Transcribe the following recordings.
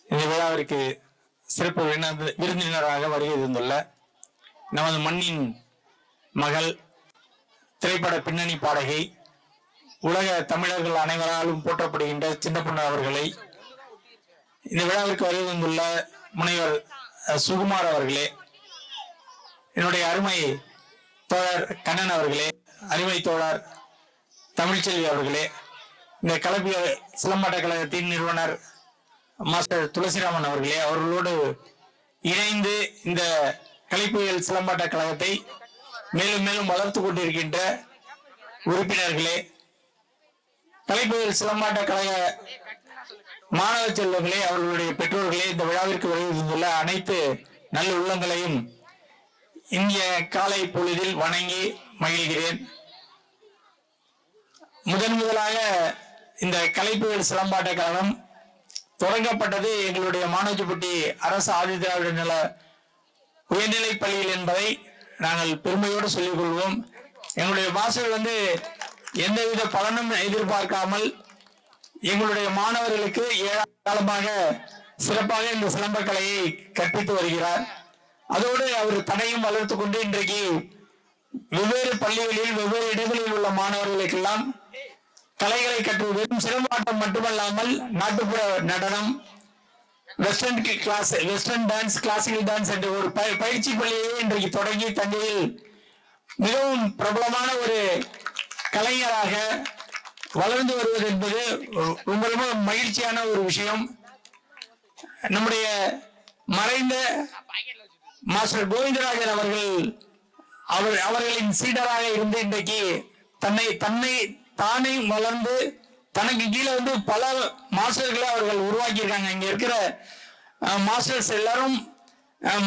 இந்த விழாவிற்கு சிறப்பு விருந்தினராக வருகை தந்துள்ள நமது மண்ணின் மகள், திரைப்பட பின்னணி பாடகி, உலக தமிழர்கள் அனைவராலும் போற்றப்படுகின்ற சின்ன பொண்ணு அவர்களை, இந்த விழாவிற்கு வருகை தந்துள்ள முனைவர் சுகுமார் அவர்களே, என்னுடைய அருமை தோழர் கண்ணன் அவர்களே, அருமை தோழர் தமிழ்ச்செல்வி அவர்களே, இந்த கலப்பிய சிலம்பாட்ட கழகத்தின் நிறுவனர் மாஸ்டர் துளசிராமன் அவர்களே, அவர்களோடு இணைந்து இந்த கலைப்புயல் சிலம்பாட்ட கழகத்தை மேலும் மேலும் வளர்த்து கொண்டிருக்கின்ற உறுப்பினர்களே, கலைப்புயல் சிலம்பாட்ட கழக மாணவ செல்வங்களே, அவர்களுடைய பெற்றோர்களே, இந்த விழாவிற்கு வருகின்ற அனைத்து நல்ல உள்ளங்களையும் இந்திய காலை பொழுதில் வணங்கி மகிழ்கிறேன். முதலாக இந்த கலைப்புயல் சிலம்பாட்ட கழகம் தொடங்கப்பட்டது எங்களுடைய மானோஜிப்பட்டி அரசு ஆதிதிராவிட நல உயர்நிலை பள்ளியில் என்பதை நாங்கள் பெருமையோடு சொல்லிக் கொள்வோம். எங்களுடைய மாஸ்டர் எந்தவித பலனும் எதிர்பார்க்காமல் எங்களுடைய மாணவர்களுக்கு 7 காலமாக சிறப்பாக இந்த சிலம்ப கலையை கற்பித்து வருகிறார். அதோடு அவர் தன்னையும் வளர்த்து கொண்டு இன்றைக்கு வெவ்வேறு பள்ளிகளில் வெவ்வேறு இடங்களில் உள்ள மாணவர்களுக்கெல்லாம் கலைகளை கற்று வெறும் சிலம்பாட்டம் மட்டுமல்லாமல் நாட்டுப்புற நடனம், வெஸ்டர்ன் டான்ஸ், கிளாசிக்கல் டான்ஸ் என்ற ஒரு பயிற்சி பள்ளியை இன்றைக்கு தொடங்கி தஞ்சையில் மிகவும் பிரபலமான ஒரு கலைஞராக வளர்ந்து வருவது என்பது ரொம்ப ரொம்ப மகிழ்ச்சியான ஒரு விஷயம். நம்முடைய மறைந்த மாஸ்டர் கோவிந்தராஜன் அவர்களின் சீடராக இருந்து இன்றைக்கு தானே வளர்ந்து தனக்கு கீழே பல மாஸ்டர்களை அவர்கள் உருவாக்கி இருக்காங்க. இங்க இருக்கிற மாஸ்டர்ஸ் எல்லாரும்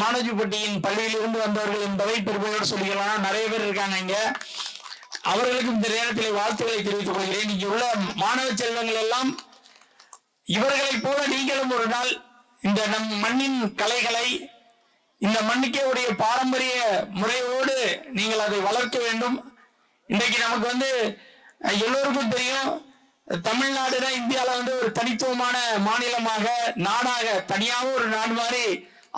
மானோஜிப்பட்டியின் பள்ளியில் இருந்து வந்தவர்கள் என்பதை பெருமையோடு சொல்லிக்கலாம். நிறைய பேர் இருக்காங்க இங்க. அவர்களுக்கும் இந்த நேரத்தில் வாழ்த்துக்களை தெரிவித்துக் கொள்கிறேன். இங்க உள்ள மாணவ செல்வங்கள் எல்லாம் இவர்களை போல நீங்களும் ஒரு நாள் இந்த நம் மண்ணின் கலைகளை, இந்த மண்ணுக்கே உடைய பாரம்பரிய முறையோடு நீங்கள் அதை வளர்க்க வேண்டும். இன்றைக்கு நமக்கு எல்லோருக்கும் தெரியும், தமிழ்நாடுனா இந்தியாவில் ஒரு தனித்துவமான மாநிலமாக, நாடாக, தனியாக ஒரு நாடு மாதிரி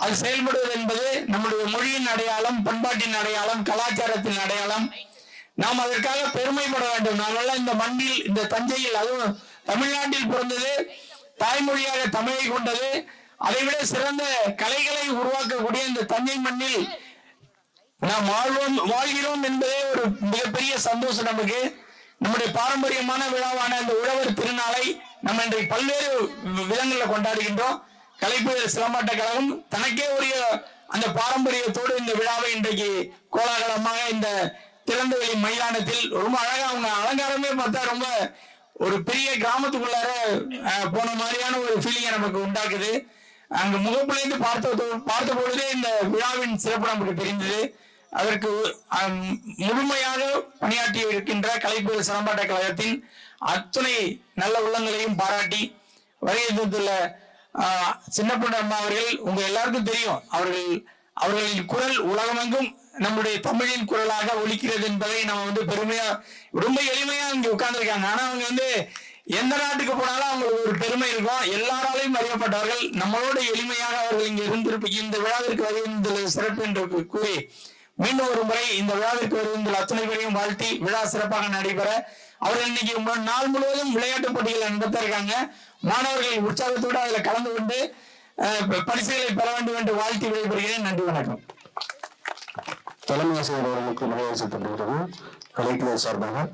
அது செயல்படுவது என்பது நம்முடைய மொழியின் அடையாளம், பண்பாட்டின் அடையாளம், கலாச்சாரத்தின் அடையாளம். நாம் அதற்காக பெருமைப்பட வேண்டும். நாமெல்லாம் இந்த மண்ணில், இந்த தஞ்சையில், அதுவும் தமிழ்நாட்டில் பிறந்தது, தாய்மொழியாக தமிழை கொண்டது, அதைவிட சிறந்த கலைகளை உருவாக்கக்கூடிய இந்த தஞ்சை மண்ணில் நாம் வாழ்கிறோம் என்பதே ஒரு மிகப்பெரிய சந்தோஷம் நமக்கு. நம்முடைய பாரம்பரியமான விழாவான இந்த உழவர் திருநாளை நம்ம இன்றைக்கு பல்வேறு விதங்களில் கொண்டாடுகின்றோம். கலைப்புயல் சிலம்பாட்ட கழகம் தனக்கே உரிய அந்த பாரம்பரியத்தோடு இந்த விழாவை இன்றைக்கு கோலாகலமாக இந்த திறந்தவெளி மைதானத்தில் ரொம்ப அழகா, அவங்க அலங்காரமே பார்த்தா ரொம்ப ஒரு பெரிய கிராமத்துக்குள்ளார போன மாதிரியான ஒரு ஃபீலிங்கை நமக்கு உண்டாக்குது. அங்கு முகப்பிலிருந்து பார்த்த பொழுதே இந்த விழாவின் சிறப்பு நமக்கு தெரிந்தது. அதற்கு முழுமையாக பணியாற்றி இருக்கின்ற கலைப்புயல் சிலம்பாட்ட கழகத்தின் அத்தனை நல்ல உள்ளங்களையும் பாராட்டி வருகை தந்துள்ள சின்ன பொண்ணு அம்மா அவர்கள், உங்க எல்லாருக்கும் தெரியும், அவர்களின் குரல் உலகமெங்கும் நம்முடைய தமிழின் குரலாக ஒலிக்கிறது என்பதை நம்ம பெருமையா, ரொம்ப எளிமையா இங்க உட்கார்ந்துருக்காங்க. ஆனா அவங்க எந்த நாட்டுக்கு போனாலும் அவங்களுக்கு ஒரு பெருமை இருக்கும். எல்லாராலையும் அறியப்பட்டவர்கள். நம்மளோட எளிமையாக அவர்கள் இங்க இருந்திருப்ப இந்த விழாவிற்கு வருகின்ற சிறப்பு என்று கூறி மீண்டும் ஒரு முறை இந்த விழாவிற்கு வருகின்ற அத்தனை பேரையும் வாழ்த்தி விழா சிறப்பாக நடைபெற, அவர்கள் இன்னைக்கு நாள் முழுவதும் விளையாட்டு போட்டிகளை நடத்த இருக்காங்க. மாணவர்கள் உற்சாகத்தோடு அதில் கலந்து கொண்டு பரிசுகளை பெற வேண்டும் என்று வாழ்த்தி விடைபெறுகிறேன். நன்றி, வணக்கம். தலைமை ஆசிரியர் அவர்களுக்கு மரியாதை செலுத்தப்படுகிறது கலைக்குழு சார்பாக.